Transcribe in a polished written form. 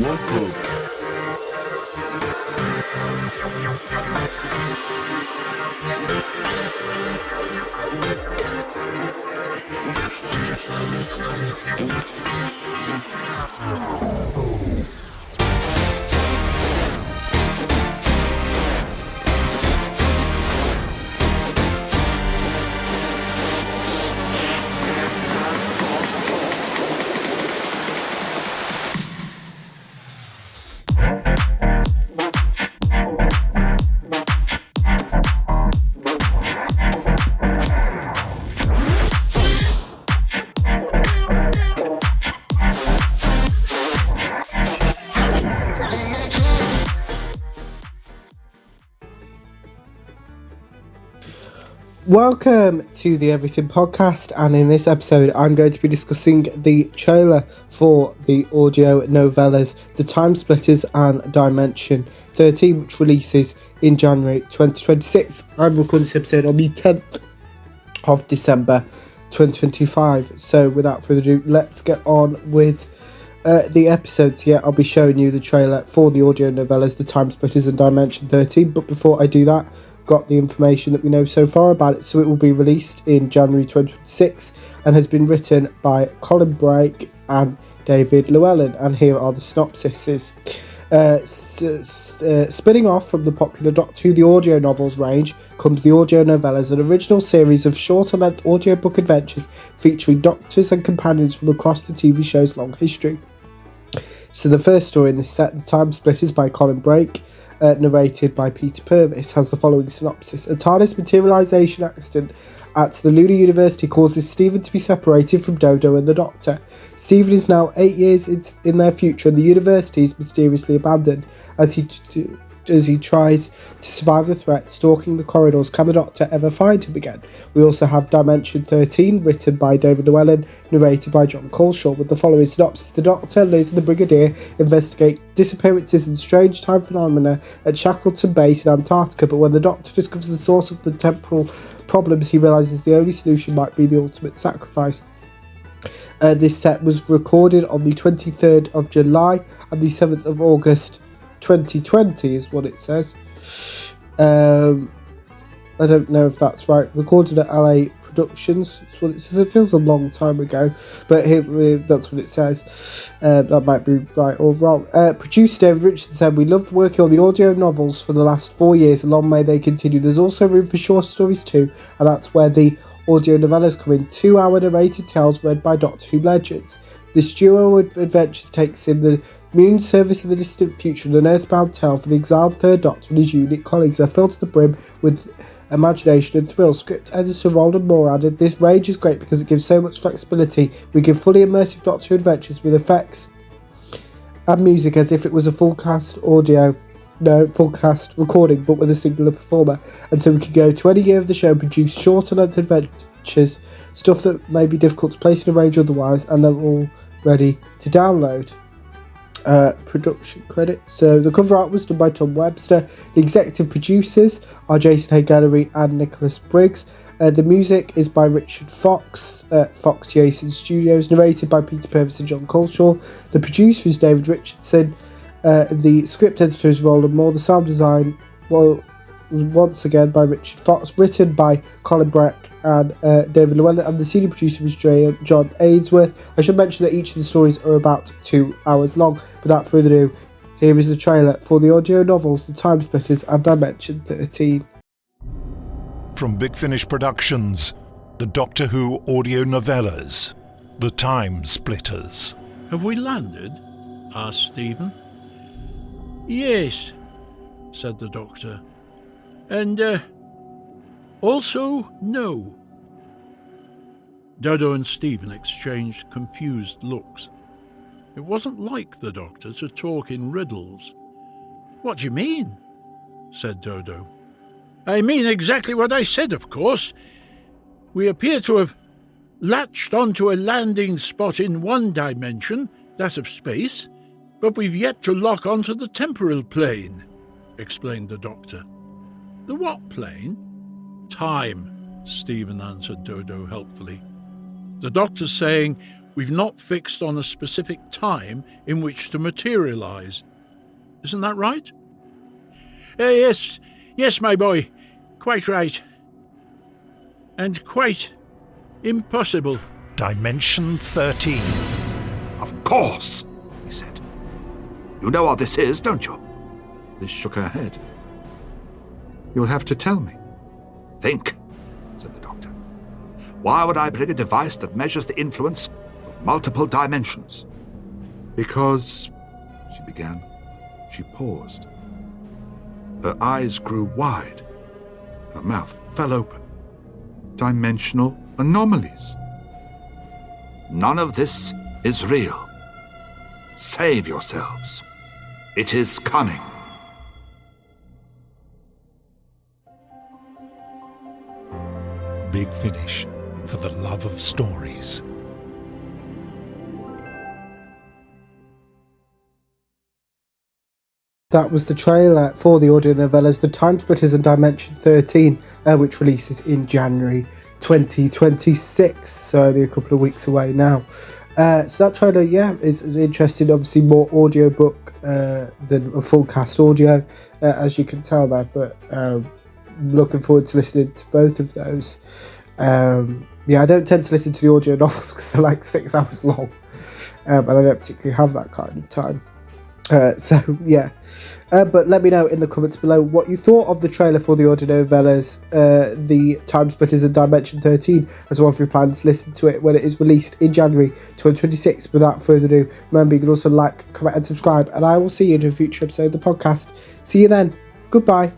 Welcome. Welcome to the Everything Podcast, and in this episode I'm going to be discussing the trailer for the audio novellas The Time Splitters and Dimension 13, which releases in January 2026. I'm recording this episode on the 10th of December 2025, so without further ado, let's get on with the episodes. Here I'll be showing you the trailer for the audio novellas The Time Splitters and Dimension 13, but before I do that, got the information that we know so far about it. So it will be released in January 2026 and has been written by Colin Brake and David Llewellyn, and here are the synopsises. Spinning off from the popular Doctor Who the audio novels range comes the audio novellas, an original series of shorter-length audiobook adventures featuring doctors and companions from across the TV show's long history. So the first story in this set, The Time Splitters by Colin Brake, narrated by Peter Purves, has the following synopsis. A TARDIS materialisation accident at the Lunar University causes Stephen to be separated from Dodo and the Doctor. Stephen is now 8 years in their future, and the university is mysteriously abandoned as he tries to survive the threat stalking the corridors. Can the Doctor ever find him again? We also have Dimension 13, written by David Llewellyn, narrated by John Coleshaw, with the following synopsis. The Doctor, Liz and the Brigadier investigate disappearances and strange time phenomena at Shackleton Base in Antarctica, but when the Doctor discovers the source of the temporal problems, he realises the only solution might be the ultimate sacrifice. This set was recorded on the 23rd of July and the 7th of August 2020 is what it says. I don't know if that's right. Recorded at LA Productions. That's what it says. It feels a long time ago, but that's what it says. That might be right or wrong. Producer David Richardson said, "We loved working on the audio novels for the last 4 years, and long may they continue. There's also room for short stories too, and that's where the audio novellas come in. 2-hour narrated tales read by Doctor Who legends. This duo of adventures takes in the Moon service in the distant future and an earthbound tale for the exiled Third Doctor and his unique colleagues. They're filled to the brim with imagination and thrill." Script editor Roland Moore added, "This range is great because it gives so much flexibility. We give fully immersive Doctor Who adventures with effects and music as if it was a full cast recording, but with a singular performer. And so we can go to any year of the show and produce shorter length adventures, stuff that may be difficult to place in a range otherwise, and they're all ready to download." Production credits. So the cover art was done by Tom Webster. The executive producers are Jason Hay Gallery and Nicholas Briggs. The music is by Richard Fox, Fox Jason Studios, narrated by Peter Purves and John Coleshaw. The producer is David Richardson. The script editor is Roland Moore. The sound design was once again by Richard Fox, written by Colin Brake and David Llewellyn, and the senior producer was John Ainsworth. I should mention that each of the stories are about 2 hours long. Without further ado, here is the trailer for the audio novels The Time Splitters and Dimension 13. From Big Finish Productions, the Doctor Who audio novellas, The Time Splitters. "Have we landed?" asked Stephen. "Yes," said the Doctor. "And, also no." Dodo and Stephen exchanged confused looks. It wasn't like the Doctor to talk in riddles. "What do you mean?" said Dodo. "I mean exactly what I said, of course. We appear to have latched onto a landing spot in one dimension, that of space, but we've yet to lock onto the temporal plane," explained the Doctor. "The what plane?" "Time," Stephen answered Dodo helpfully. "The Doctor's saying We've not fixed on a specific time in which to materialise. Isn't that right? Yes, my boy. Quite right. And quite impossible. Dimension 13. Of course, he said. You know what this is, don't you? Liz shook her head. You'll have to tell me. Think, said the doctor. Why would I bring a device that measures the influence of multiple dimensions? Because, she began. She paused. Her eyes grew wide. Her mouth fell open. Dimensional anomalies. None of this is real. Save yourselves. It is coming. Big Finish, for the love of stories. That was the trailer for the audio novellas The Time Splitters and Dimension 13, which releases in January 2026, so only a couple of weeks away now. So that trailer, is interesting. Obviously more audiobook than a full cast audio, as you can tell there, but looking forward to listening to both of those. I don't tend to listen to the audio novels because they're like 6 hours long, and I don't particularly have that kind of time. But let me know in the comments below what you thought of the trailer for the audio novellas, the Time Splitters and Dimension 13, as well if you're planning to listen to it when it is released in January 2026. Without further ado, remember you can also like, comment and subscribe, and I will see you in a future episode of the podcast. See you then. Goodbye.